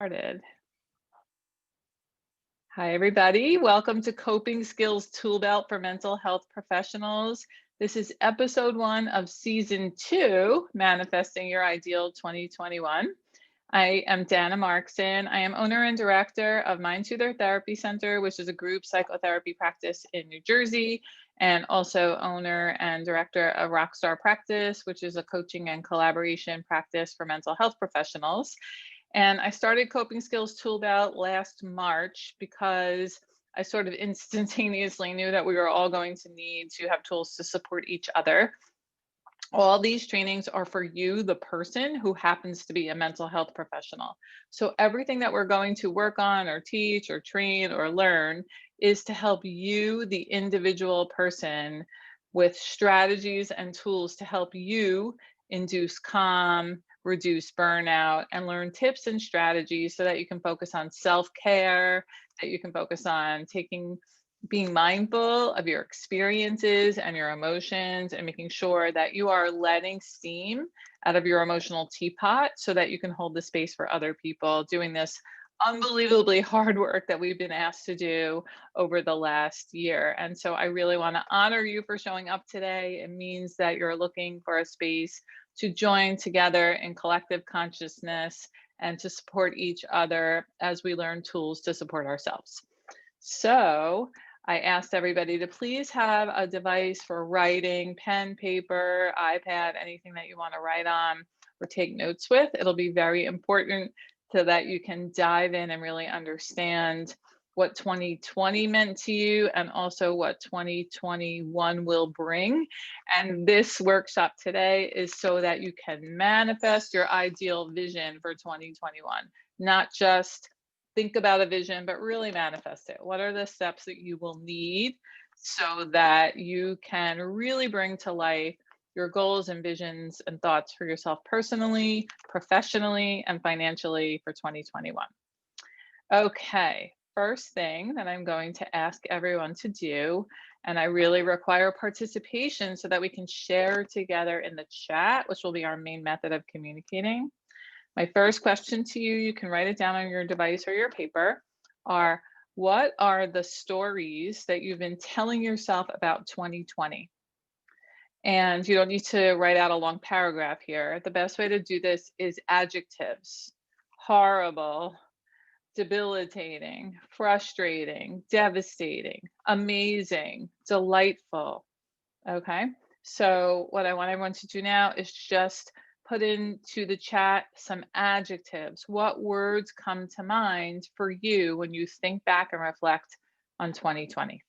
Started. Hi, everybody. Welcome to Coping Skills Tool Belt for Mental Health Professionals. This is episode 1 of season 2, Manifesting Your Ideal 2021. I am Dana Markson. I am owner and director of Mind Soother Therapy Center, which is a group psychotherapy practice in New Jersey, and also owner and director of Rockstar Practice, which is a coaching and collaboration practice for mental health professionals. And I started Coping Skills Tool Belt last March because I sort of instantaneously knew that we were all going to need to have tools to support each other. All these trainings are for you, the person who happens to be a mental health professional. So everything that we're going to work on or teach or train or learn is to help you, the individual person, with strategies and tools to help you induce calm, reduce burnout, and learn tips and strategies so that you can focus on self-care, that you can focus on being mindful of your experiences and your emotions and making sure that you are letting steam out of your emotional teapot so that you can hold the space for other people doing this unbelievably hard work that we've been asked to do over the last year. And so I really want to honor you for showing up today. It means that you're looking for a space to join together in collective consciousness and to support each other as we learn tools to support ourselves. So I asked everybody to please have a device for writing, pen, paper, iPad, anything that you want to write on or take notes with. It'll be very important so that you can dive in and really understand what 2020 meant to you and also what 2021 will bring. And this workshop today is so that you can manifest your ideal vision for 2021, not just think about a vision, but really manifest it. What are the steps that you will need so that you can really bring to life your goals and visions and thoughts for yourself personally, professionally, and financially for 2021? Okay, first thing that I'm going to ask everyone to do, and I really require participation so that we can share together in the chat, which will be our main method of communicating. My first question to you, you can write it down on your device or your paper, are what are the stories that you've been telling yourself about 2020? And you don't need to write out a long paragraph here. The best way to do this is adjectives: horrible, debilitating, frustrating, devastating, amazing, delightful. Okay, so what I want everyone to do now is just put into the chat some adjectives. What words come to mind for you when you think back and reflect on 2020?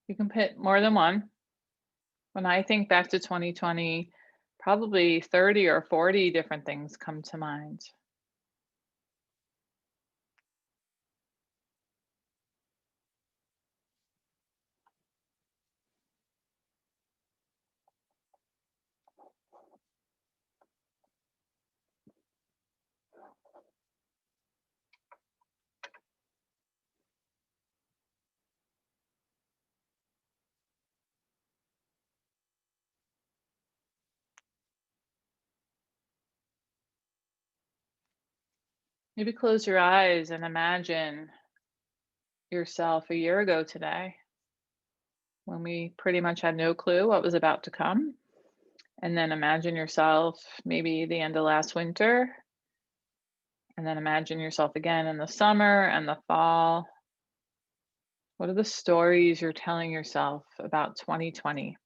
You can put more than one. When I think back to 2020, probably 30 or 40 different things come to mind. Maybe close your eyes and imagine yourself a year ago today when we pretty much had no clue what was about to come. And then imagine yourself maybe the end of last winter, and then imagine yourself again in the summer and the fall. What are the stories you're telling yourself about 2020?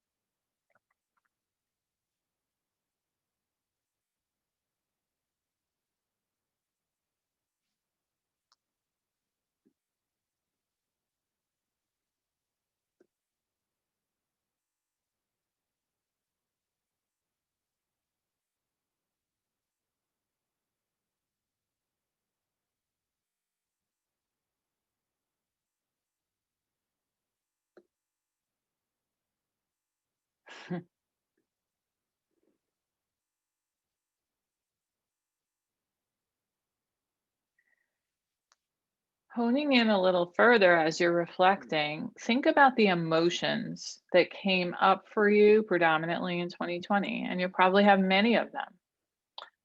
Honing in a little further as you're reflecting, think about the emotions that came up for you predominantly in 2020, and you'll probably have many of them.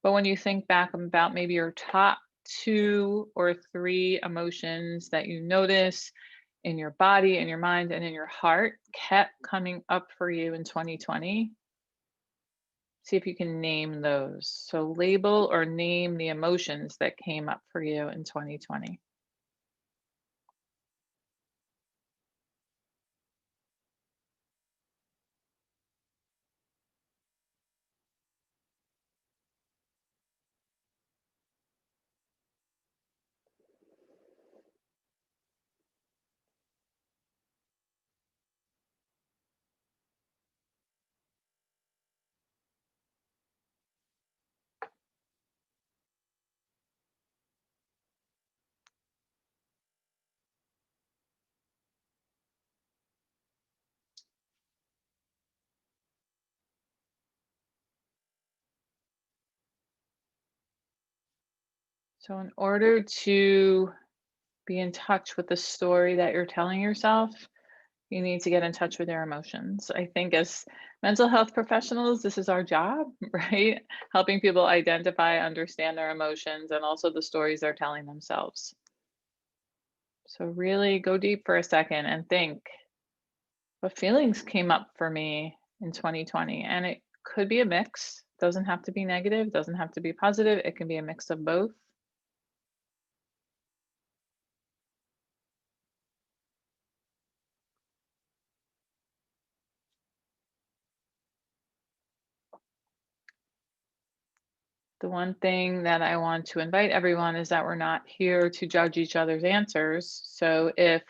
But when you think back about maybe your top two or three emotions that you notice in your body, in your mind, and in your heart kept coming up for you in 2020, see if you can name those. So label or name the emotions that came up for you in 2020. So, in order to be in touch with the story that you're telling yourself, you need to get in touch with your emotions. I think as mental health professionals, this is our job, right? Helping people identify, understand their emotions, and also the stories they're telling themselves. So, really go deep for a second and think what feelings came up for me in 2020. And it could be a mix, doesn't have to be negative, doesn't have to be positive. It can be a mix of both. The one thing that I want to invite everyone is that we're not here to judge each other's answers. So if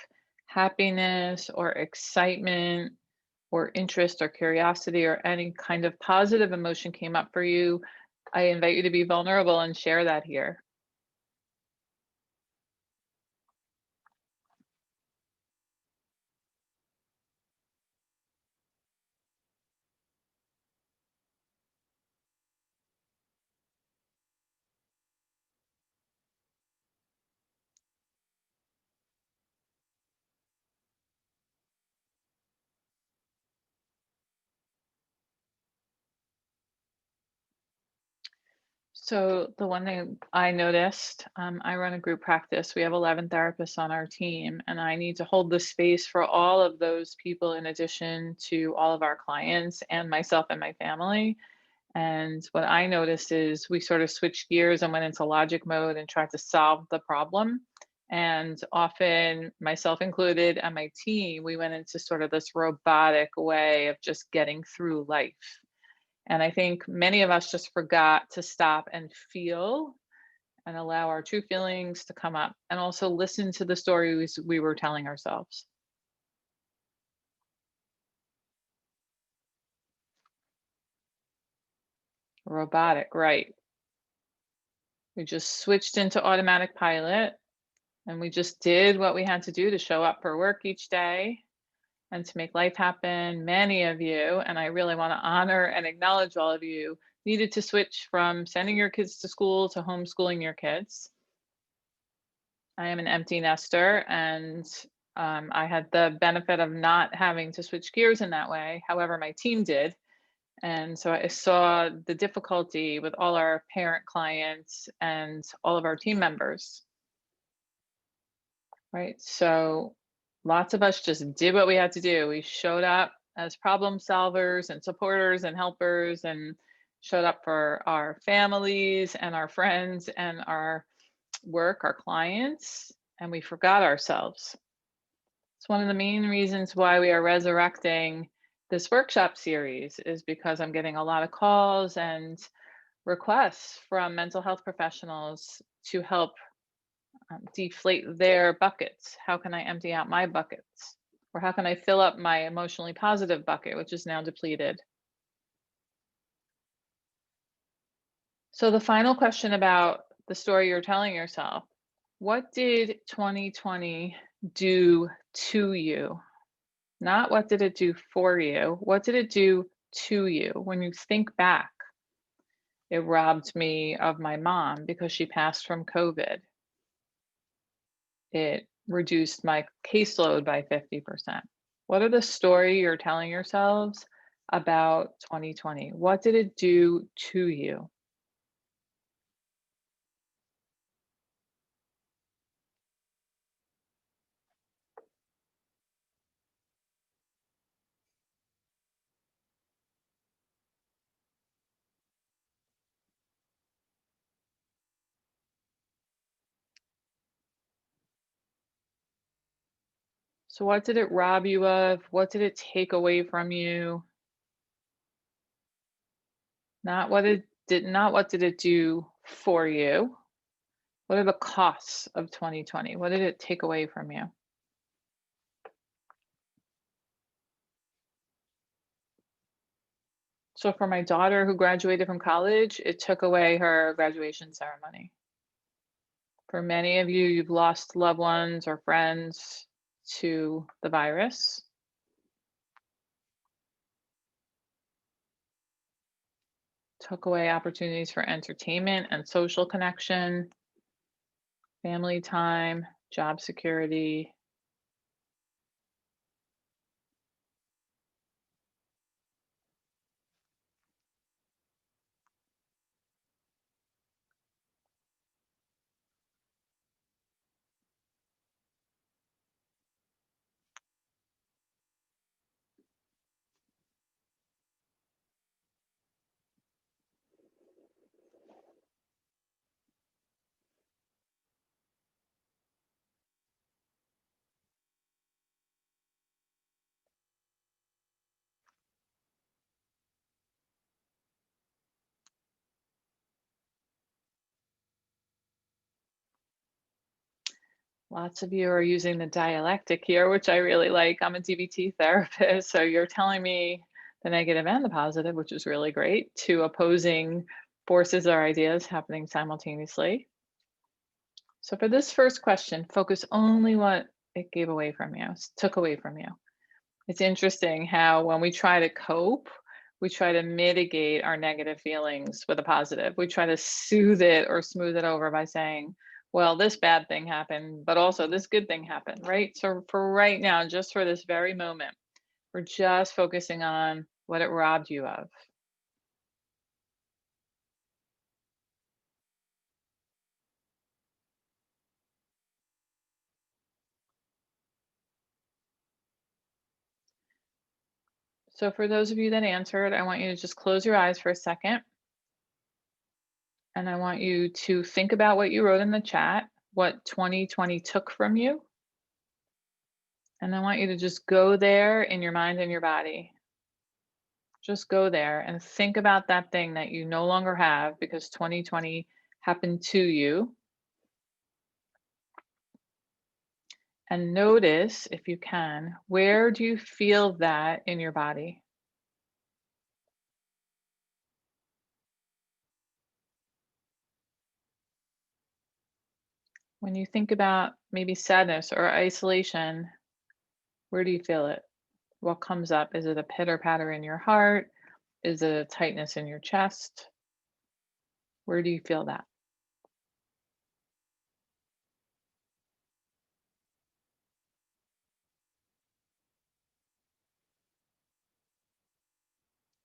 happiness or excitement or interest or curiosity or any kind of positive emotion came up for you, I invite you to be vulnerable and share that here. So the one thing I noticed, I run a group practice. We have 11 therapists on our team, and I need to hold the space for all of those people in addition to all of our clients and myself and my family. And what I noticed is we sort of switched gears and went into logic mode and tried to solve the problem. And often, myself included, and my team, we went into sort of this robotic way of just getting through life. And I think many of us just forgot to stop and feel and allow our true feelings to come up and also listen to the stories we were telling ourselves. Robotic, right. We just switched into automatic pilot and we just did what we had to do to show up for work each day and to make life happen. Many of you, and I really want to honor and acknowledge all of you, needed to switch from sending your kids to school to homeschooling your kids. I am an empty nester, and I had the benefit of not having to switch gears in that way. However, my team did. And so I saw the difficulty with all our parent clients and all of our team members, right? So lots of us just did what we had to do. We showed up as problem solvers and supporters and helpers and showed up for our families and our friends and our work, our clients, and we forgot ourselves. It's one of the main reasons why we are resurrecting this workshop series is because I'm getting a lot of calls and requests from mental health professionals to help deflate their buckets. How can I empty out my buckets? Or how can I fill up my emotionally positive bucket, which is now depleted? So, the final question about the story you're telling yourself, what did 2020 do to you? Not what did it do for you? What did it do to you? When you think back, it robbed me of my mom because she passed from COVID. It reduced my caseload by 50%. What are the story you're telling yourselves about 2020? What did it do to you? So what did it rob you of? What did it take away from you? Not what did it do for you? What are the costs of 2020? What did it take away from you? So for my daughter who graduated from college, it took away her graduation ceremony. For many of you, you've lost loved ones or friends to the virus. Took away opportunities for entertainment and social connection, family time, job security. Lots of you are using the dialectic here, which I really like. I'm a DBT therapist, so you're telling me the negative and the positive, which is really great, two opposing forces or ideas happening simultaneously. So for this first question, focus only what it gave away from you, took away from you. It's interesting how when we try to cope, we try to mitigate our negative feelings with a positive. We try to soothe it or smooth it over by saying, well, this bad thing happened, but also this good thing happened, right? So for right now, just for this very moment, we're just focusing on what it robbed you of. So for those of you that answered, I want you to just close your eyes for a second. And I want you to think about what you wrote in the chat, what 2020 took from you. And I want you to just go there in your mind and your body. Just go there and think about that thing that you no longer have because 2020 happened to you. And notice, if you can, where do you feel that in your body? When you think about maybe sadness or isolation, where do you feel it? What comes up? Is it a pitter patter in your heart? Is it a tightness in your chest? Where do you feel that?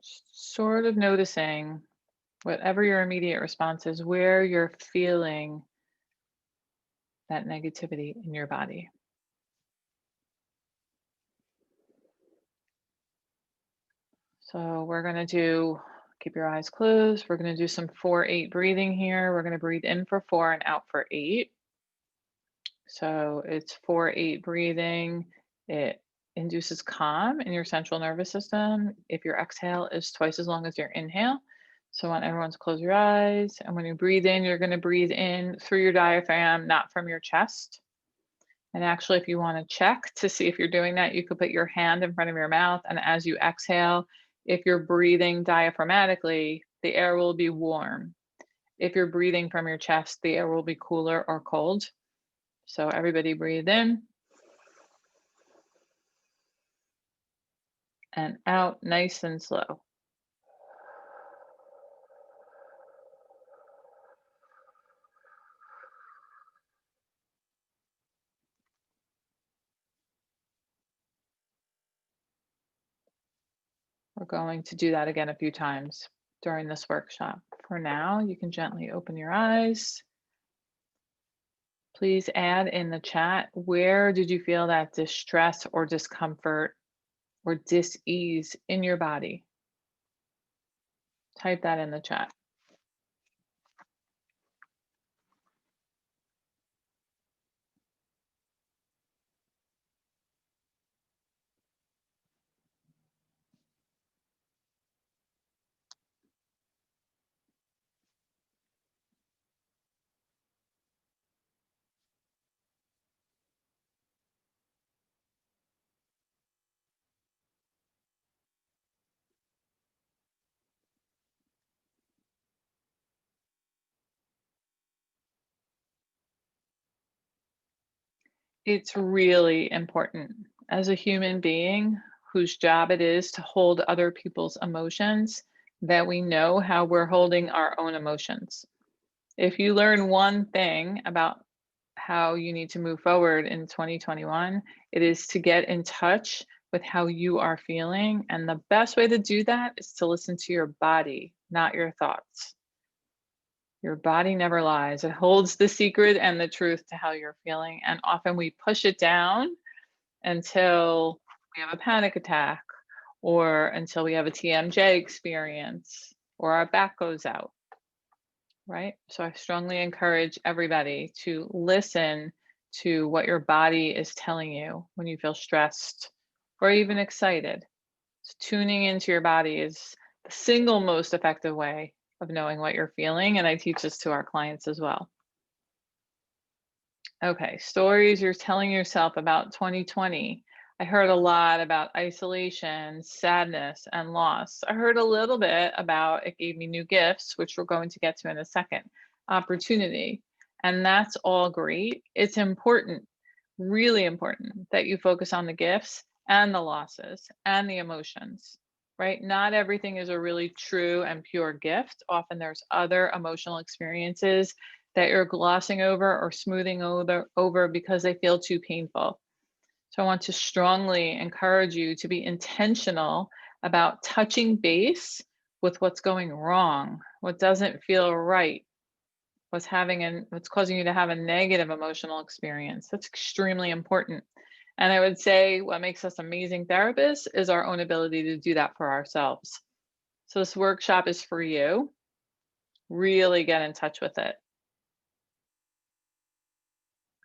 Sort of noticing whatever your immediate response is, where you're feeling that negativity in your body. So we're going to keep your eyes closed. We're going to do some 4-8 breathing here. We're going to breathe in for 4 and out for 8. So it's 4-8 breathing. It induces calm in your central nervous system. If your exhale is twice as long as your inhale. So I want everyone to close your eyes. And when you breathe in, you're going to breathe in through your diaphragm, not from your chest. And actually, if you want to check to see if you're doing that, you could put your hand in front of your mouth. And as you exhale, if you're breathing diaphragmatically, the air will be warm. If you're breathing from your chest, the air will be cooler or cold. So everybody breathe in and out nice and slow. We're going to do that again a few times during this workshop. For now, you can gently open your eyes. Please add in the chat, where did you feel that distress or discomfort or dis-ease in your body? Type that in the chat. It's really important as a human being whose job it is to hold other people's emotions that we know how we're holding our own emotions. If you learn one thing about how you need to move forward in 2021, it is to get in touch with how you are feeling. And the best way to do that is to listen to your body, not your thoughts. Your body never lies. It holds the secret and the truth to how you're feeling. And often we push it down until we have a panic attack or until we have a TMJ experience or our back goes out, right? So I strongly encourage everybody to listen to what your body is telling you when you feel stressed or even excited. So tuning into your body is the single most effective way of knowing what you're feeling. And I teach this to our clients as well. Okay, stories you're telling yourself about 2020. I heard a lot about isolation, sadness, and loss. I heard a little bit about it gave me new gifts, which we're going to get to in a second, opportunity. And that's all great. It's important, really important, that you focus on the gifts and the losses and the emotions, right? Not everything is a really true and pure gift. Often there's other emotional experiences that you're glossing over or smoothing over because they feel too painful. So I want to strongly encourage you to be intentional about touching base with what's going wrong, what doesn't feel right, what's causing you to have a negative emotional experience. That's extremely important. And I would say what makes us amazing therapists is our own ability to do that for ourselves. So this workshop is for you. Really get in touch with it.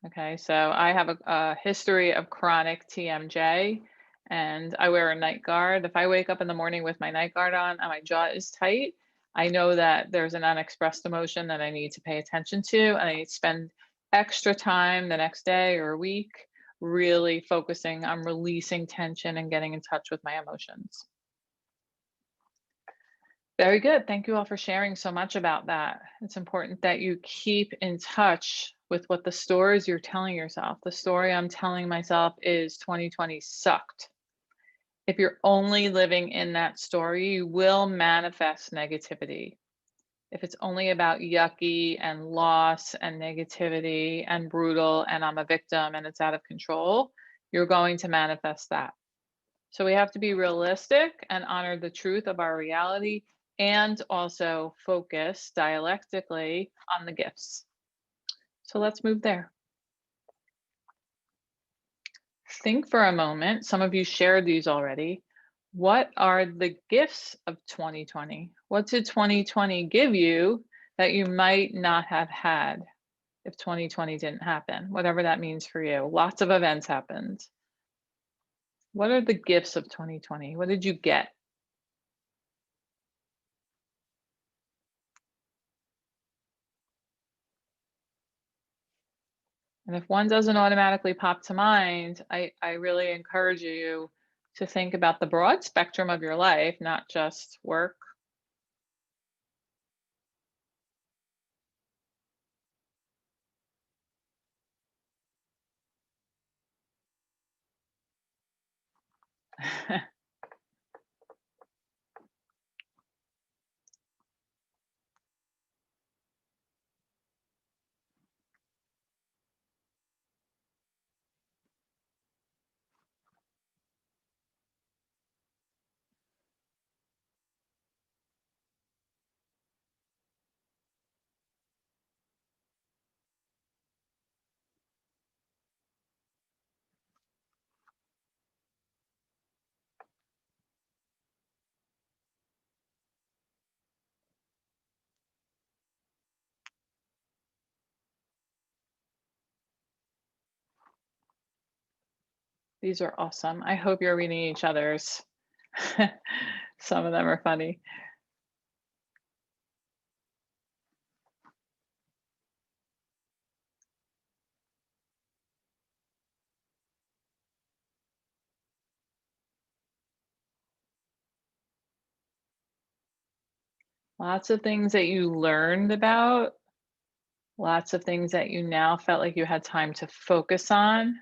Okay, so I have a history of chronic TMJ and I wear a night guard. If I wake up in the morning with my night guard on and my jaw is tight, I know that there's an unexpressed emotion that I need to pay attention to, and I need to spend extra time the next day or week really focusing on releasing tension and getting in touch with my emotions. Very good. Thank you all for sharing so much about that. It's important that you keep in touch with what the stories you're telling yourself. The story I'm telling myself is 2020 sucked. If you're only living in that story, you will manifest negativity. If it's only about yucky and loss and negativity and brutal and I'm a victim and it's out of control, you're going to manifest that. So we have to be realistic and honor the truth of our reality and also focus dialectically on the gifts. So let's move there. Think for a moment. Some of you shared these already. What are the gifts of 2020? What did 2020 give you that you might not have had if 2020 didn't happen? Whatever that means for you. Lots of events happened. What are the gifts of 2020? What did you get? And if one doesn't automatically pop to mind, I really encourage you to think about the broad spectrum of your life, not just work. These are awesome. I hope you're reading each other's. Some of them are funny. Lots of things that you learned about, lots of things that you now felt like you had time to focus on.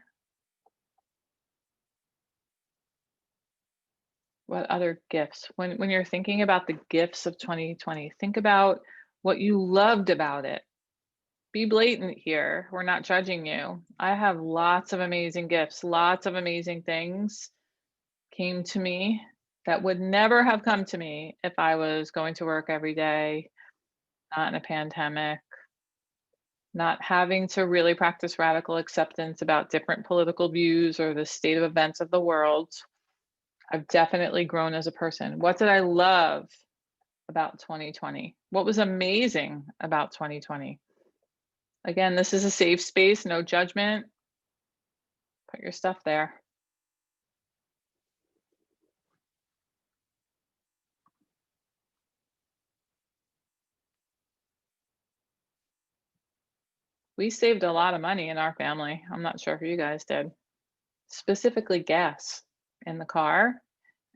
What other gifts? When you're thinking about the gifts of 2020, think about what you loved about it. Be blatant here. We're not judging you. I have lots of amazing gifts, lots of amazing things came to me that would never have come to me if I was going to work every day, not in a pandemic, not having to really practice radical acceptance about different political views or the state of events of the world. I've definitely grown as a person. What did I love about 2020? What was amazing about 2020? Again, this is a safe space, no judgment. Put your stuff there. We saved a lot of money in our family. I'm not sure if you guys did. Specifically gas in the car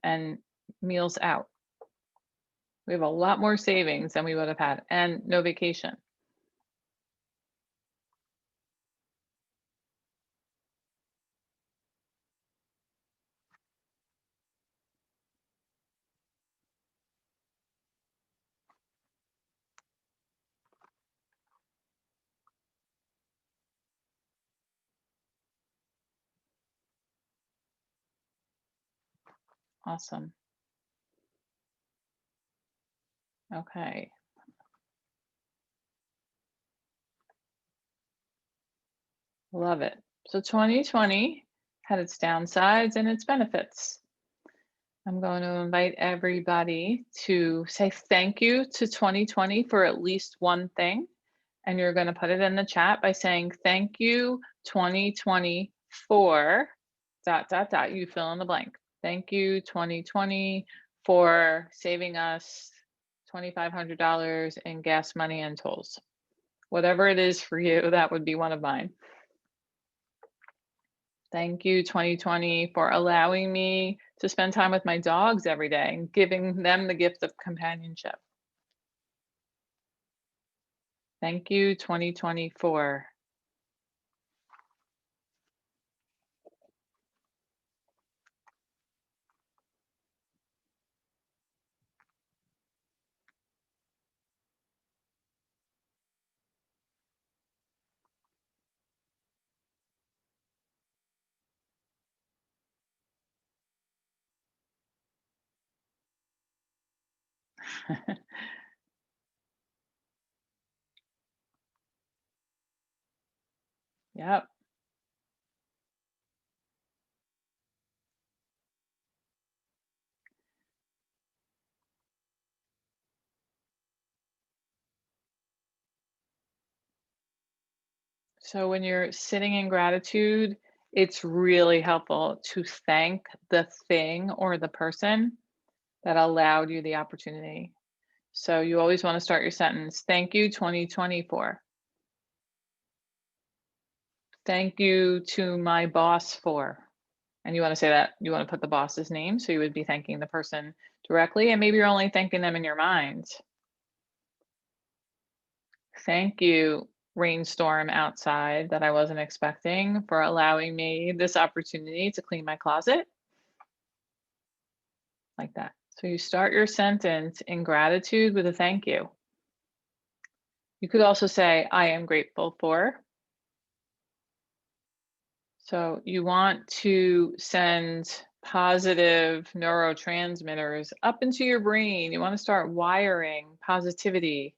and meals out. We have a lot more savings than we would have had and no vacation. Awesome. Okay. Love it. So 2020 had its downsides and its benefits. I'm going to invite everybody to say thank you to 2020 for at least one thing. And you're going to put it in the chat by saying thank you 2020 for dot dot dot. You fill in the blank. Thank you 2020 for saving us $2,500 in gas money and tolls. Whatever it is for you, that would be one of mine. Thank you 2020 for allowing me to spend time with my dogs every day and giving them the gift of companionship. Thank you 2024. Yep. So when you're sitting in gratitude, it's really helpful to thank the thing or the person that allowed you the opportunity. So you always want to start your sentence, thank you 2024. Thank you to my boss for. And you want to say that you want to put the boss's name, so you would be thanking the person directly, and maybe you're only thanking them in your mind. Thank you, rainstorm outside that I wasn't expecting, for allowing me this opportunity to clean my closet, like that. So you start your sentence in gratitude with a thank you. You could also say, I am grateful for. So you want to send positive neurotransmitters up into your brain. You want to start wiring positivity.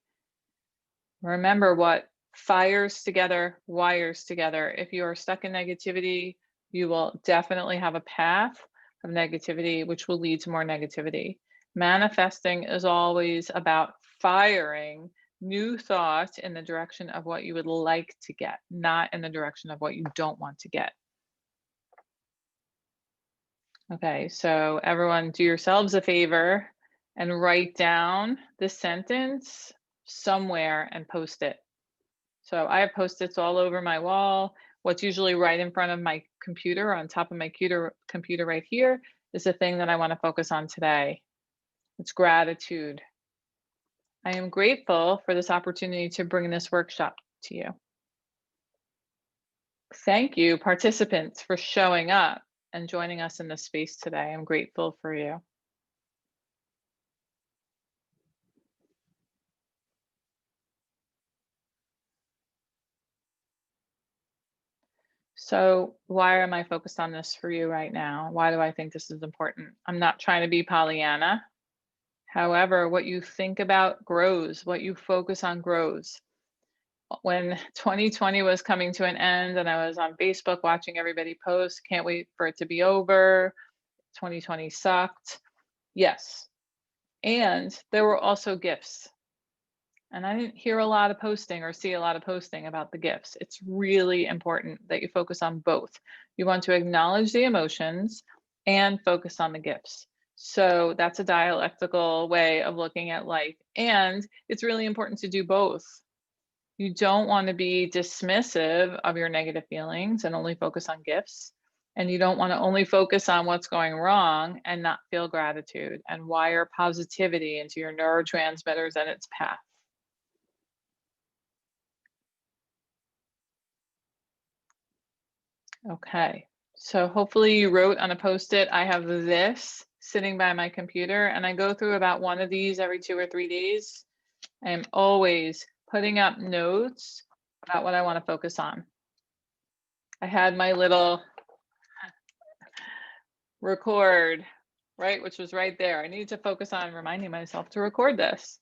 Remember, what fires together, wires together. If you are stuck in negativity, you will definitely have a path of negativity, which will lead to more negativity. Manifesting is always about firing new thoughts in the direction of what you would like to get, not in the direction of what you don't want to get. Okay, so everyone do yourselves a favor and write down this sentence somewhere and post it. So I have Post-its all over my wall. What's usually right in front of my computer, on top of my computer right here, is the thing that I want to focus on today. It's gratitude. I am grateful for this opportunity to bring this workshop to you. Thank you, participants, for showing up and joining us in this space today. I'm grateful for you. So, why am I focused on this for you right now? Why do I think this is important? I'm not trying to be Pollyanna. However, what you think about grows, what you focus on grows. When 2020 was coming to an end and I was on Facebook watching everybody post, can't wait for it to be over. 2020 sucked. Yes. And there were also gifts. And I didn't hear a lot of posting or see a lot of posting about the gifts. It's really important that you focus on both. You want to acknowledge the emotions and focus on the gifts. So that's a dialectical way of looking at life. And it's really important to do both. You don't want to be dismissive of your negative feelings and only focus on gifts. And you don't want to only focus on what's going wrong and not feel gratitude and wire positivity into your neurotransmitters and its path. Okay, so hopefully you wrote on a Post-it. I have this sitting by my computer, and I go through about one of these every 2 or 3 days. I am always putting up notes about what I want to focus on. I had my little record, right, which was right there. I needed to focus on reminding myself to record this,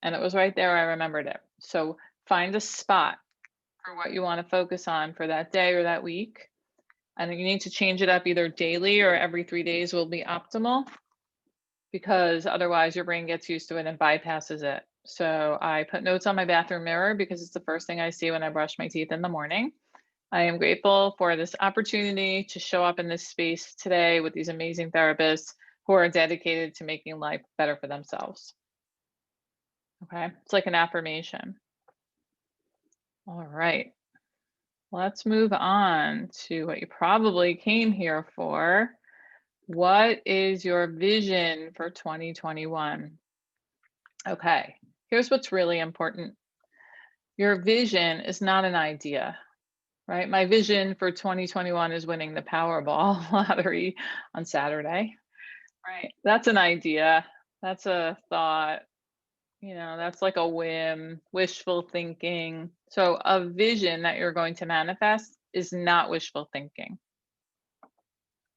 and it was right there. I remembered it. So find a spot for what you want to focus on for that day or that week. And you need to change it up either daily or every 3 days will be optimal, because otherwise your brain gets used to it and bypasses it. So I put notes on my bathroom mirror because it's the first thing I see when I brush my teeth in the morning. I am grateful for this opportunity to show up in this space today with these amazing therapists who are dedicated to making life better for themselves. Okay, it's like an affirmation. All right, let's move on to what you probably came here for. What is your vision for 2021? Okay, here's what's really important. Your vision is not an idea, right? My vision for 2021 is winning the Powerball lottery on Saturday, right? That's an idea. That's a thought. That's like a whim, wishful thinking. So, a vision that you're going to manifest is not wishful thinking,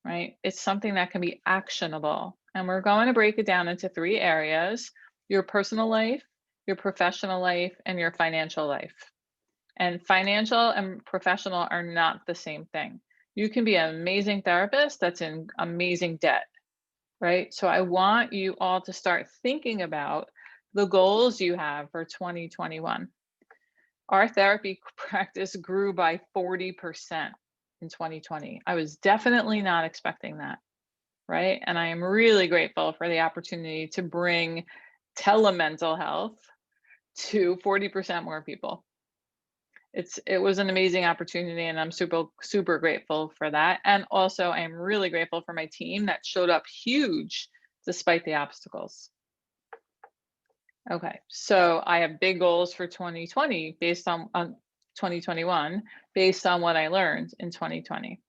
right? It's something that can be actionable. And we're going to break it down into 3 areas: your personal life, your professional life, and your financial life. And financial and professional are not the same thing. You can be an amazing therapist that's in amazing debt, right? So I want you all to start thinking about the goals you have for 2021. Our therapy practice grew by 40% in 2020. I was definitely not expecting that, right? And I am really grateful for the opportunity to bring telemental health to 40% more people. It was an amazing opportunity, and I'm super grateful for that. And also I'm really grateful for my team that showed up huge despite the obstacles. Okay, so I have big goals for 2020 based on 2021 based on what I learned in 2020.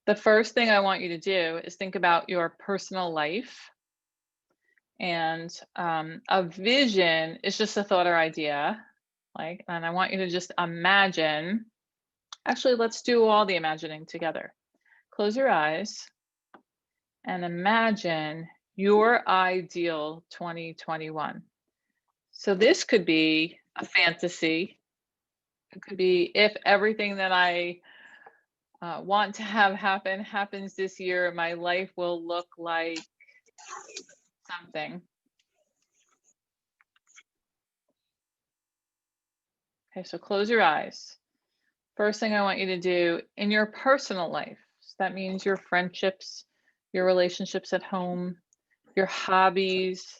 The first thing I want you to do is think about your personal life. And a vision is just a thought or idea. And I want you to just imagine. Actually, let's do all the imagining together. Close your eyes and imagine your ideal 2021. So this could be a fantasy. It could be if everything that I want to have happen happens this year, my life will look like something. Okay, so close your eyes. First thing I want you to do in your personal life, so that means your friendships, your relationships at home, your hobbies.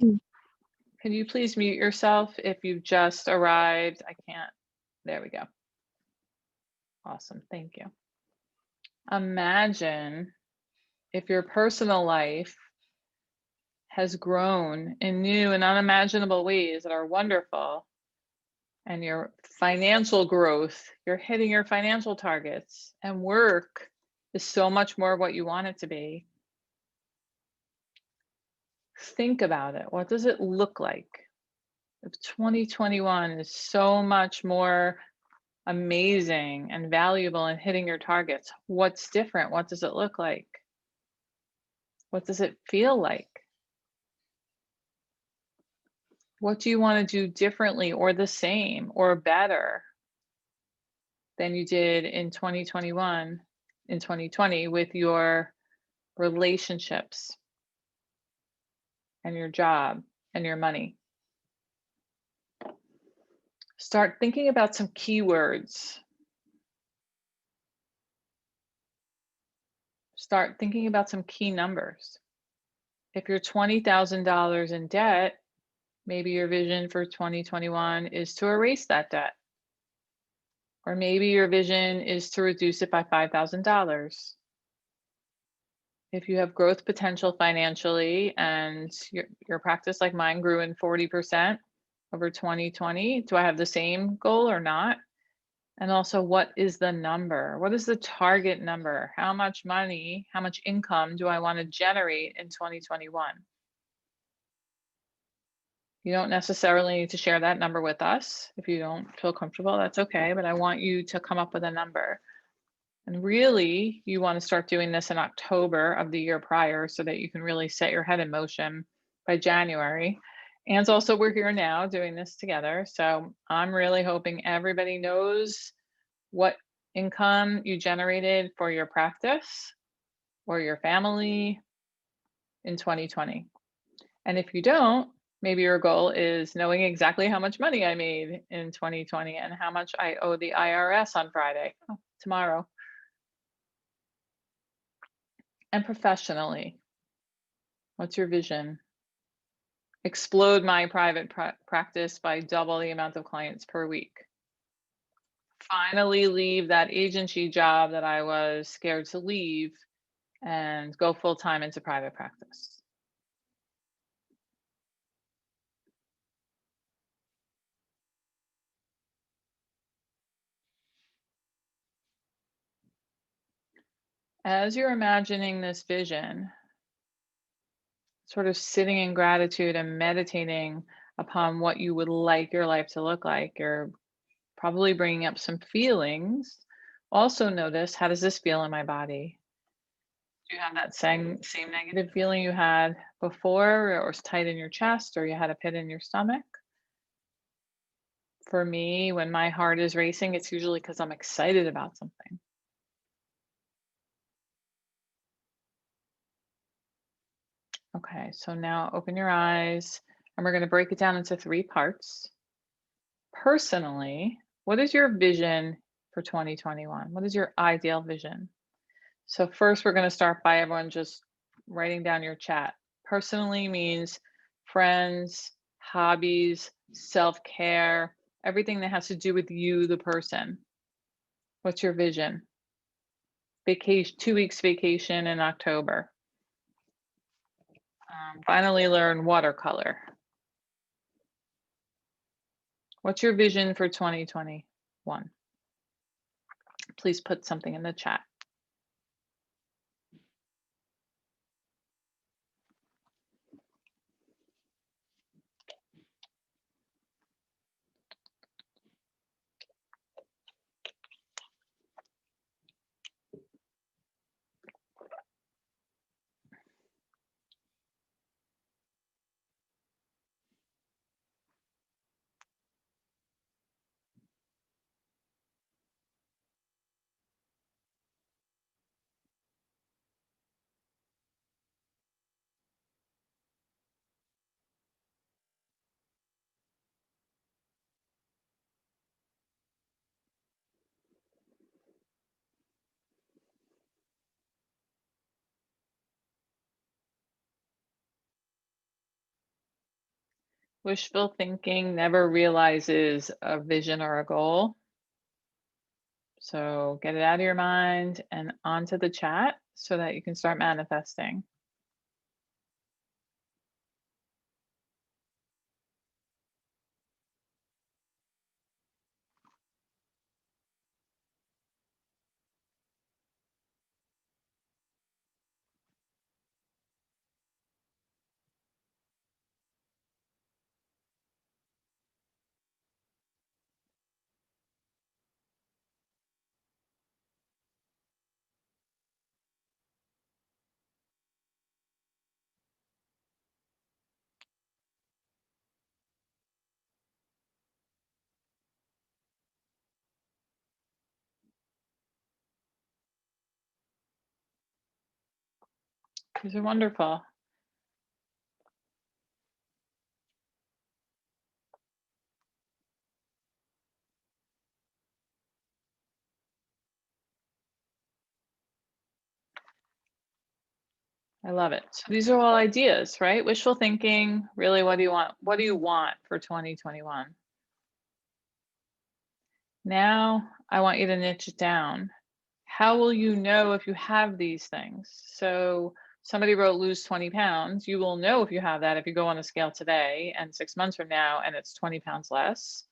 Mm. Can you please mute yourself if you've just arrived? I can't. There we go. Awesome. Thank you. Imagine if your personal life has grown in new and unimaginable ways that are wonderful, and your financial growth, you're hitting your financial targets, and work is so much more what you want it to be. Think about it. What does it look like? If 2021 is so much more amazing and valuable in hitting your targets, what's different? What does it look like? What does it feel like? What do you want to do differently or the same or better than you did in 2021, in 2020 with your relationships and your job and your money? Start thinking about some keywords. Start thinking about some key numbers. If you're $20,000 in debt, maybe your vision for 2021 is to erase that debt. Or maybe your vision is to reduce it by $5,000. If you have growth potential financially and your practice, like mine, grew in 40% over 2020, do I have the same goal or not? And also, what is the number? What is the target number? How much money, how much income do I want to generate in 2021? You don't necessarily need to share that number with us. If you don't feel comfortable, that's okay. But I want you to come up with a number. And really, you want to start doing this in October of the year prior so that you can really set your head in motion by January. And also, we're here now doing this together. So I'm really hoping everybody knows what income you generated for your practice or your family in 2020. And if you don't, maybe your goal is knowing exactly how much money I made in 2020 and how much I owe the IRS on Friday, tomorrow. And professionally, what's your vision? Explode my private practice by double the amount of clients per week. Finally, leave that agency job that I was scared to leave and go full time into private practice. As you're imagining this vision, sort of sitting in gratitude and meditating upon what you would like your life to look like, you're probably bringing up some feelings. Also notice, how does this feel in my body? Do you have that same negative feeling you had before, or was tight in your chest, or you had a pit in your stomach? For me, when my heart is racing, it's usually because I'm excited about something. Okay, so now open your eyes, and we're going to break it down into 3 parts. Personally, what is your vision for 2021? What is your ideal vision? So first, we're going to start by everyone just writing down your chat. Personally means friends, hobbies, self-care, everything that has to do with you, the person. What's your vision? Vacation, 2 weeks vacation in October. Finally learn watercolor. What's your vision for 2021? Please put something in the chat. Wishful thinking never realizes a vision or a goal. So get it out of your mind and onto the chat so that you can start manifesting. These are wonderful. I love it. So these are all ideas, right? Wishful thinking, really, what do you want? What do you want for 2021? Now, I want you to niche it down. How will you know if you have these things? So, somebody wrote lose 20 pounds. You will know if you have that if you go on a scale today and 6 months from now and it's 20 pounds less.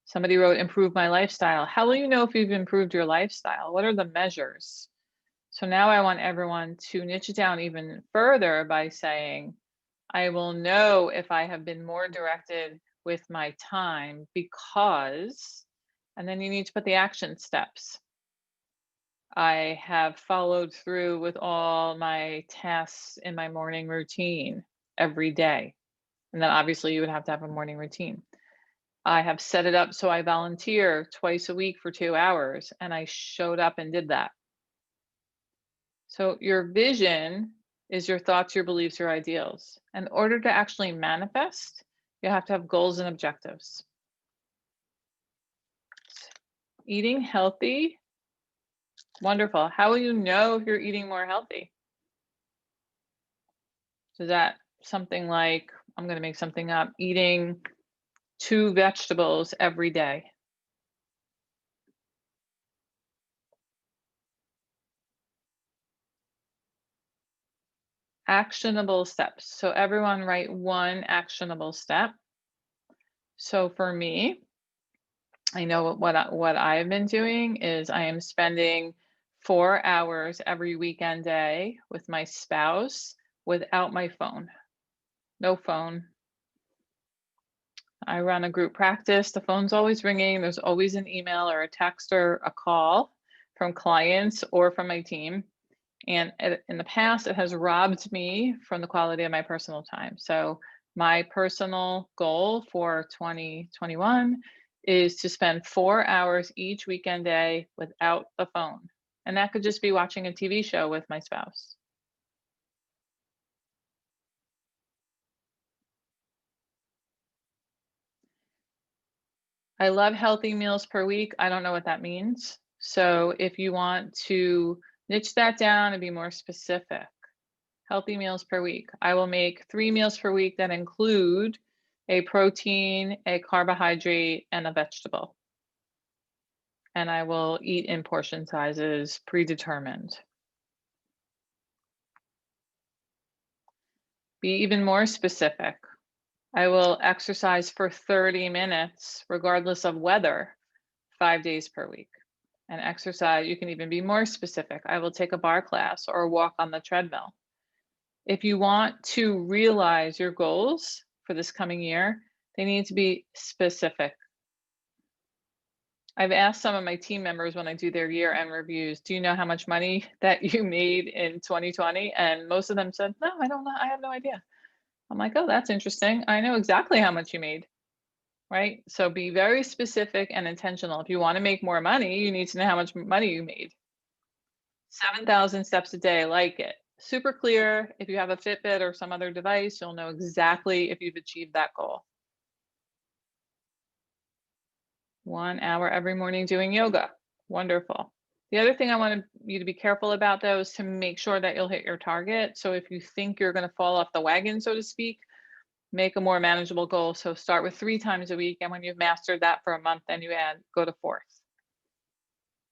Somebody wrote improve my lifestyle. How will you know if you've improved your lifestyle? What are the measures? So now I want everyone to niche it down even further by saying, I will know if I have been more directed with my time because, and then you need to put the action steps. I have followed through with all my tasks in my morning routine every day. And then obviously you would have to have a morning routine. I have set it up so I volunteer twice a week for 2 hours, and I showed up and did that. So your vision is your thoughts, your beliefs, your ideals. In order to actually manifest, you have to have goals and objectives. Eating healthy, wonderful. How will you know if you're eating more healthy? So that something like, I'm going to make something up, eating 2 vegetables every day. Actionable steps. So everyone write one actionable step. So for me, I know what I've been doing is I am spending 4 hours every weekend day with my spouse without my phone. No phone. I run a group practice. The phone's always ringing. There's always an email or a text or a call from clients or from my team. And in the past, it has robbed me from the quality of my personal time. So my personal goal for 2021 is to spend 4 hours each weekend day without the phone. And that could just be watching a TV show with my spouse. I love healthy meals per week. I don't know what that means. So if you want to niche that down and be more specific, healthy meals per week. I will make 3 meals per week that include a protein, a carbohydrate, and a vegetable. And I will eat in portion sizes predetermined. Be even more specific. I will exercise for 30 minutes, regardless of weather, 5 days per week. And exercise, you can even be more specific. I will take a bar class or walk on the treadmill. If you want to realize your goals for this coming year, they need to be specific. I've asked some of my team members when I do their year end reviews, do you know how much money that you made in 2020? And most of them said, no, I don't know. I have no idea. I'm like, oh, that's interesting. I know exactly how much you made, right? So be very specific and intentional. If you want to make more money, you need to know how much money you made. 7,000 steps a day, like it. Super clear. If you have a Fitbit or some other device, you'll know exactly if you've achieved that goal. 1 hour every morning doing yoga. Wonderful. The other thing I want you to be careful about, though, is to make sure that you'll hit your target. So if you think you're going to fall off the wagon, so to speak, Make a more manageable goal. So start with 3 times a week, and when you've mastered that for a month, then you go to 4th.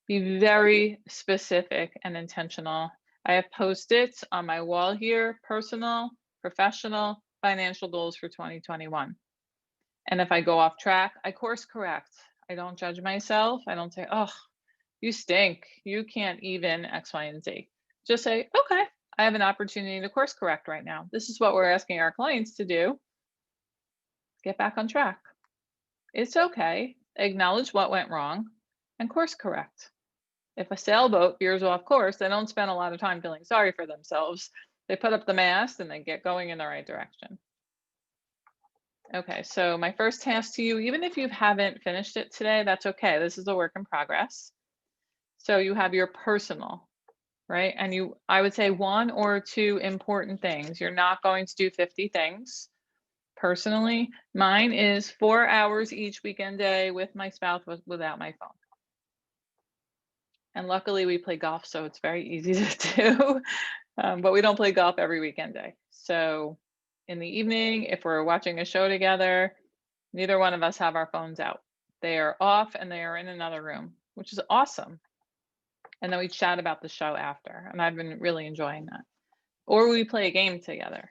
Be very specific and intentional. I have Post-its on my wall here, personal, professional, financial goals for 2021. And if I go off track, I course correct. I don't judge myself. I don't say, oh, you stink. You can't even X, Y, and Z. Just say, okay, I have an opportunity to course correct right now. This is what we're asking our clients to do. Get back on track. It's okay. Acknowledge what went wrong and course correct. If a sailboat veers off course, they don't spend a lot of time feeling sorry for themselves. They put up the mast and they get going in the right direction. Okay, so my first task to you, even if you haven't finished it today, that's okay. This is a work in progress. So you have your personal, right? And I would say 1 or 2 important things. You're not going to do 50 things. Personally, mine is 4 hours each weekend day with my spouse without my phone. And luckily we play golf, so it's very easy to do. But we don't play golf every weekend day. So in the evening, if we're watching a show together, neither one of us have our phones out. They are off and they are in another room, which is awesome. And then we chat about the show after. And I've been really enjoying that. Or we play a game together.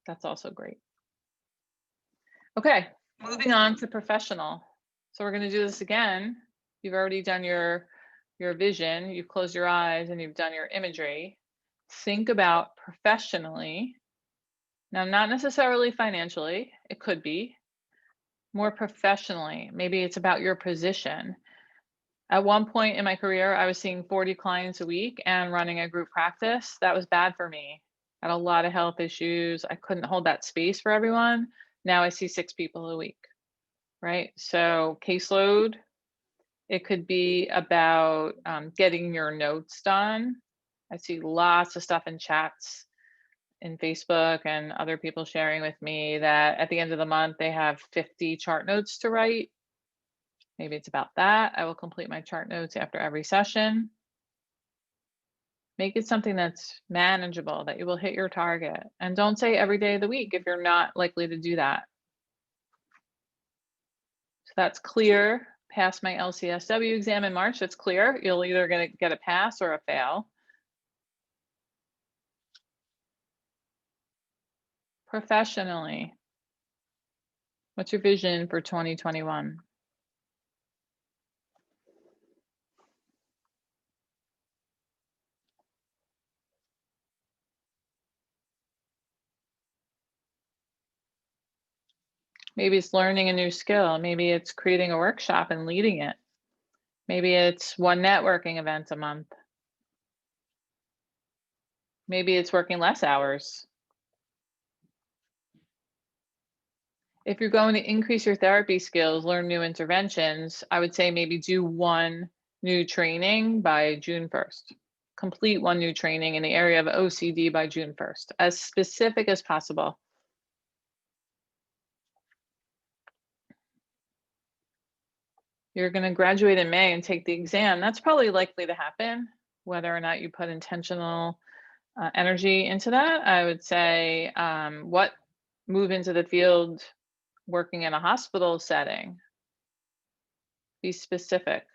That's also great. Okay, moving on to professional. So we're going to do this again. You've already done your vision, you've closed your eyes, and you've done your imagery. Think about professionally. Now, not necessarily financially, it could be more professionally. Maybe it's about your position. At one point in my career, I was seeing 40 clients a week and running a group practice. That was bad for me. I had a lot of health issues. I couldn't hold that space for everyone. Now I see 6 people a week, right? So caseload, it could be about getting your notes done. I see lots of stuff in chats in Facebook and other people sharing with me that at the end of the month, they have 50 chart notes to write. Maybe it's about that. I will complete my chart notes after every session. Make it something that's manageable, that you will hit your target. And don't say every day of the week if you're not likely to do that. So that's clear. Pass my LCSW exam in March. That's clear. You'll either get a pass or a fail. Professionally, what's your vision for 2021? Maybe it's learning a new skill. Maybe it's creating a workshop and leading it. Maybe it's 1 networking event a month. Maybe it's working less hours. If you're going to increase your therapy skills, learn new interventions, I would say maybe do 1 new training by June 1st. Complete 1 new training in the area of OCD by June 1st, as specific as possible. You're going to graduate in May and take the exam. That's probably likely to happen, whether or not you put intentional energy into that. I would say move into the field working in a hospital setting. Be specific.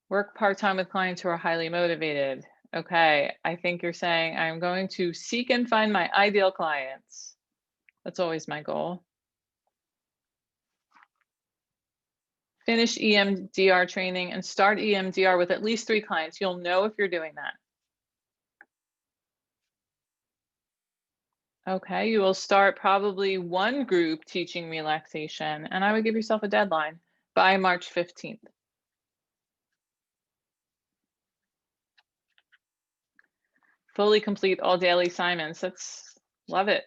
Work part-time with clients who are highly motivated. Okay, I think you're saying I'm going to seek and find my ideal clients. That's always my goal. Finish EMDR training and start EMDR with at least 3 clients. You'll know if you're doing that. Okay, you will start probably 1 group teaching relaxation, and I would give yourself a deadline by March 15th. Fully complete all daily assignments. Love it.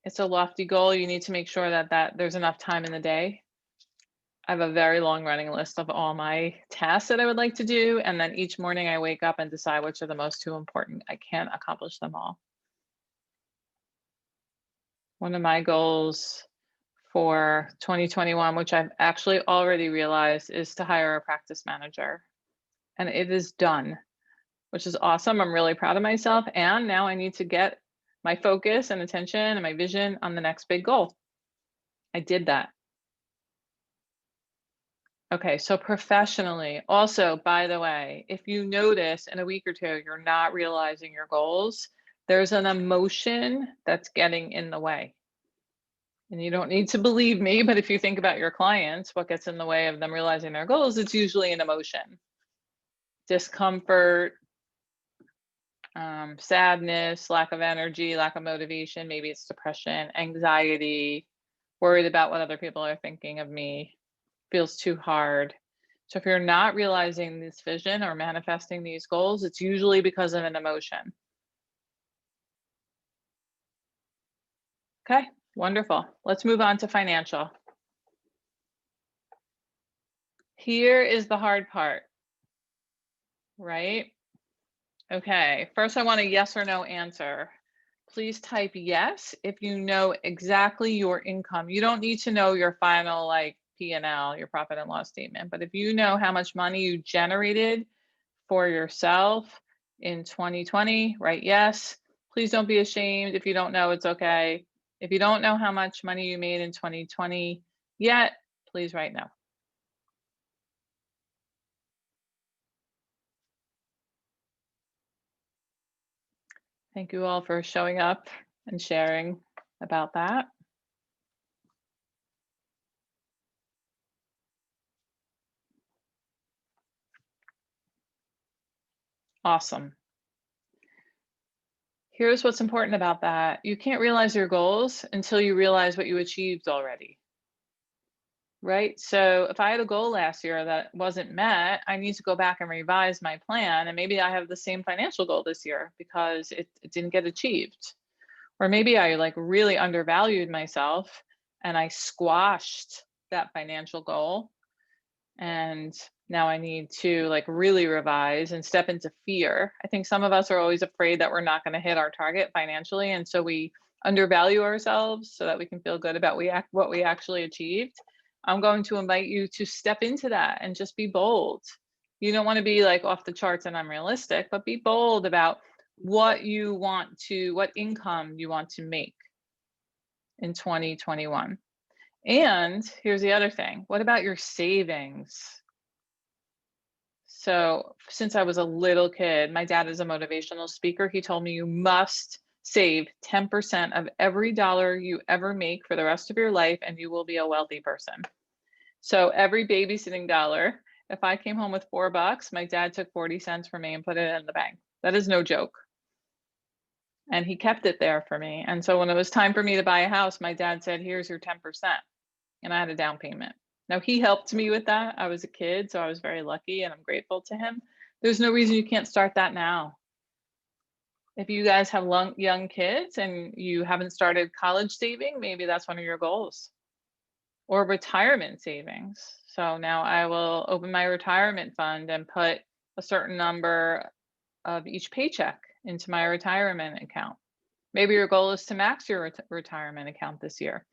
It's a lofty goal. You need to make sure that there's enough time in the day. I have a very long running list of all my tasks that I would like to do. And then each morning I wake up and decide which are the most 2 important. I can't accomplish them all. One of my goals for 2021, which I've actually already realized, is to hire a practice manager. And it is done, which is awesome. I'm really proud of myself. And now I need to get my focus and attention and my vision on the next big goal. I did that. Okay, so professionally, also, by the way, if you notice in a week or two you're not realizing your goals, there's an emotion that's getting in the way. And you don't need to believe me, but if you think about your clients, what gets in the way of them realizing their goals, it's usually an emotion, discomfort, sadness, lack of energy, lack of motivation. Maybe it's depression, anxiety, worried about what other people are thinking of me, feels too hard. So if you're not realizing this vision or manifesting these goals, it's usually because of an emotion. Okay, wonderful. Let's move on to financial. Here is the hard part, right? Okay, first I want a yes or no answer. Please type yes if you know exactly your income. You don't need to know your final like P&L, your profit and loss statement, but if you know how much money you generated for yourself in 2020, write yes. Please don't be ashamed. If you don't know, it's okay. If you don't know how much money you made in 2020 yet, please write no. Thank you all for showing up and sharing about that. Awesome. Here's what's important about that. You can't realize your goals until you realize what you achieved already, right? So if I had a goal last year that wasn't met, I need to go back and revise my plan. And maybe I have the same financial goal this year because it didn't get achieved. Or maybe I like really undervalued myself and I squashed that financial goal. And now I need to like really revise and step into fear. I think some of us are always afraid that we're not going to hit our target financially, and so we undervalue ourselves so that we can feel good about what we actually achieved. I'm going to invite you to step into that and just be bold. You don't want to be like off the charts and unrealistic, but be bold about what income you want to make in 2021. And here's the other thing. What about your savings? So since I was a little kid, my dad is a motivational speaker. He told me you must save 10% of every dollar you ever make for the rest of your life, and you will be a wealthy person. So every babysitting dollar, if I came home with $4, my dad took 40 cents from me and put it in the bank. That is no joke. And he kept it there for me. And so when it was time for me to buy a house, my dad said, here's your 10%. And I had a down payment. Now, he helped me with that. I was a kid, so I was very lucky and I'm grateful to him. There's no reason you can't start that now. If you guys have young kids and you haven't started college saving, maybe that's one of your goals, or retirement savings. So now I will open my retirement fund and put a certain number of each paycheck into my retirement account. Maybe your goal is to max your retirement account this year,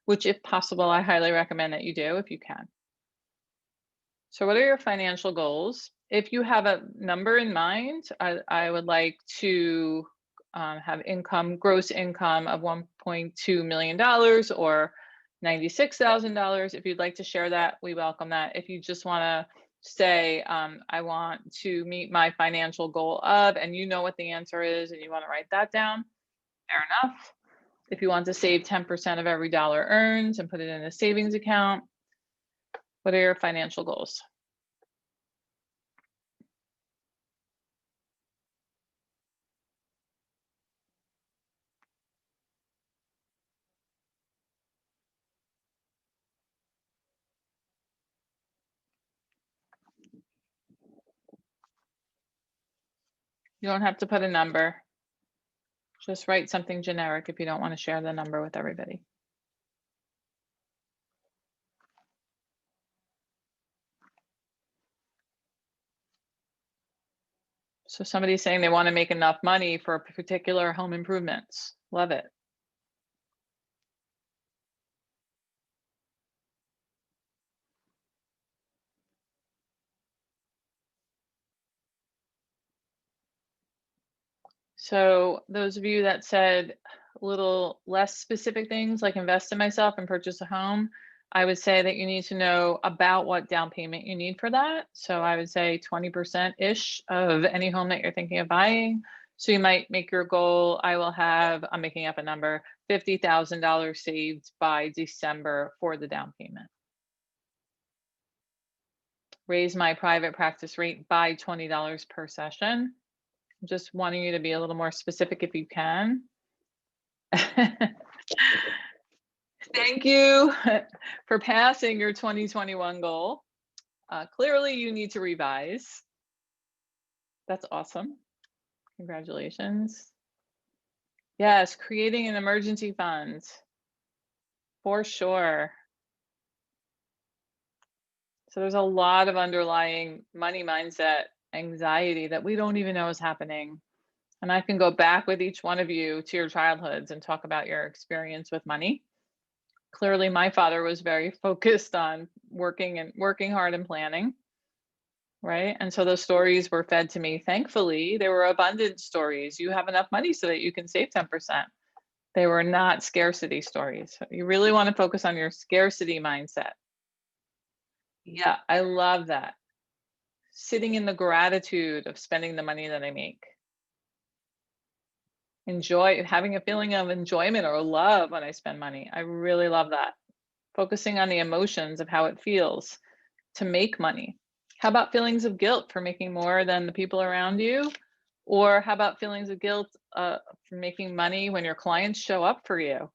which if possible, I highly recommend that you do if you can. So what are your financial goals? If you have a number in mind, I would like to have gross income of $1.2 million or $96,000. If you'd like to share that, we welcome that. If you just want to say, I want to meet my financial goal of, and you know what the answer is, and you want to write that down, fair enough. If you want to save 10% of every dollar earned and put it in a savings account, what are your financial goals? You don't have to put a number. Just write something generic if you don't want to share the number with everybody. So somebody's saying they want to make enough money for particular home improvements. Love it. So those of you that said a little less specific things like invest in myself and purchase a home, I would say that you need to know about what down payment you need for that. So I would say 20%-ish of any home that you're thinking of buying. So you might make your goal, I will have, I'm making up a number, $50,000 saved by December for the down payment. Raise my private practice rate by $20 per session. I'm just wanting you to be a little more specific if you can. Thank you for passing your 2021 goal. Clearly, you need to revise. That's awesome. Congratulations. Yes, creating an emergency fund for sure. So there's a lot of underlying money mindset anxiety that we don't even know is happening. And I can go back with each one of you to your childhoods and talk about your experience with money. Clearly, my father was very focused on working hard and planning, right? And so those stories were fed to me. Thankfully, they were abundant stories. You have enough money so that you can save 10%. They were not scarcity stories. You really want to focus on your scarcity mindset. Yeah, I love that. Sitting in the gratitude of spending the money that I make. Enjoy having a feeling of enjoyment or love when I spend money. I really love that. Focusing on the emotions of how it feels to make money. How about feelings of guilt for making more than the people around you? Or how about feelings of guilt for making money when your clients show up for you?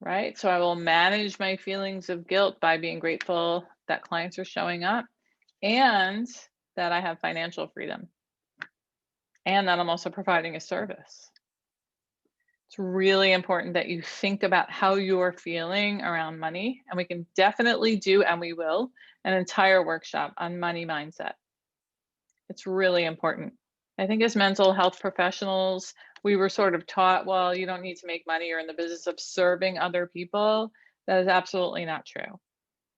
Right? So I will manage my feelings of guilt by being grateful that clients are showing up and that I have financial freedom and that I'm also providing a service. It's really important that you think about how you're feeling around money. And we can definitely do, and we will, an entire workshop on money mindset. It's really important. I think as mental health professionals, we were sort of taught, well, you don't need to make money. You're in the business of serving other people. That is absolutely not true.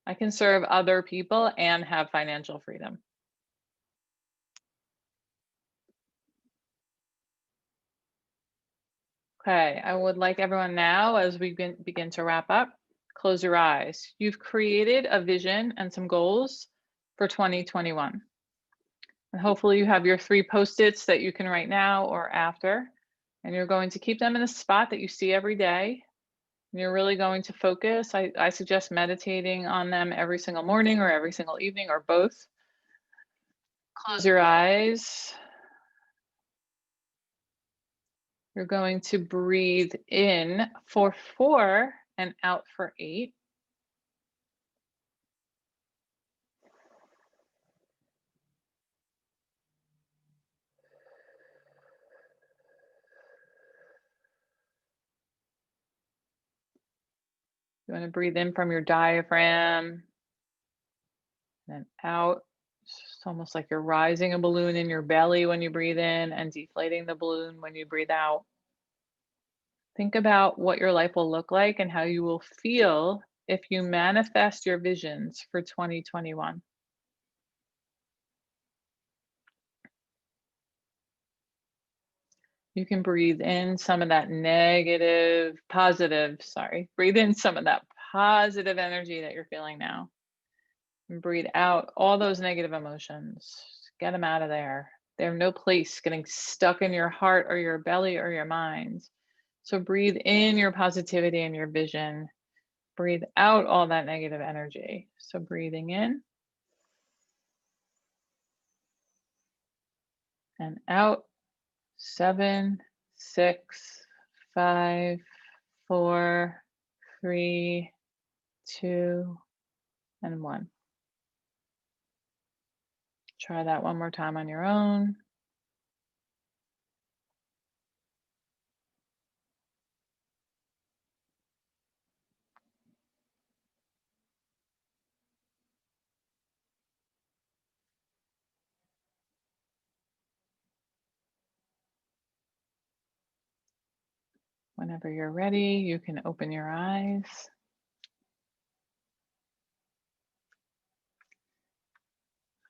I can serve other people and have financial freedom. Okay, I would like everyone now, as we begin to wrap up, close your eyes. You've created a vision and some goals for 2021. And hopefully you have your 3 Post-its that you can write now or after, and you're going to keep them in a spot that you see every day. And you're really going to focus. I suggest meditating on them every single morning or every single evening or both. Close your eyes. You're going to breathe in for 4 and out for 8. You want to breathe in from your diaphragm and out. It's almost like you're rising a balloon in your belly when you breathe in and deflating the balloon when you breathe out. Think about what your life will look like and how you will feel if you manifest your visions for 2021. You can breathe in some of that breathe in some of that positive energy that you're feeling now. And breathe out all those negative emotions. Get them out of there. They have no place getting stuck in your heart or your belly or your mind. So breathe in your positivity and your vision. Breathe out all that negative energy. So breathing in and out. 7, 6, 5, 4, 3, 2, and 1. Try that one more time on your own. Whenever you're ready, you can open your eyes.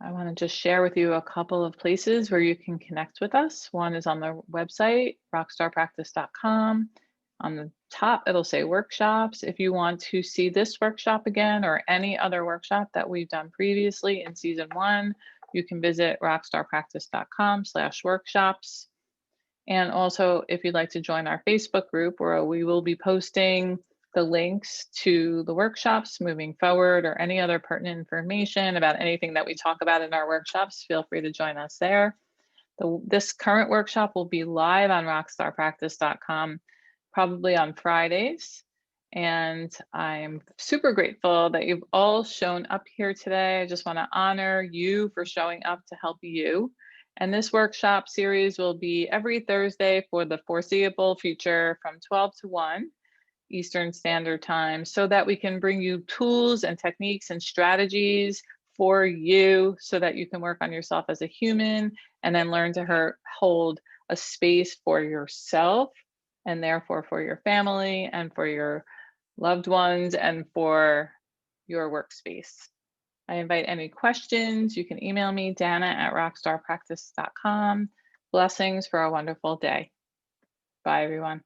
I want to just share with you a couple of places where you can connect with us. One is on the website, rockstarpractice.com. On the top, it'll say workshops. If you want to see this workshop again or any other workshop that we've done previously in season 1, you can visit rockstarpractice.com/workshops. And also, if you'd like to join our Facebook group, where we will be posting the links to the workshops moving forward or any other pertinent information about anything that we talk about in our workshops, feel free to join us there. This current workshop will be live on rockstarpractice.com probably on Fridays. And I'm super grateful that you've all shown up here today. I just want to honor you for showing up to help you. And this workshop series will be every Thursday for the foreseeable future from 12 to 1 Eastern Standard Time, so that we can bring you tools and techniques and strategies for you so that you can work on yourself as a human and then learn to hold a space for yourself and therefore for your family and for your loved ones and for your workspace. I invite any questions. You can email me, Dana@rockstarpractice.com. Blessings for a wonderful day. Bye, everyone.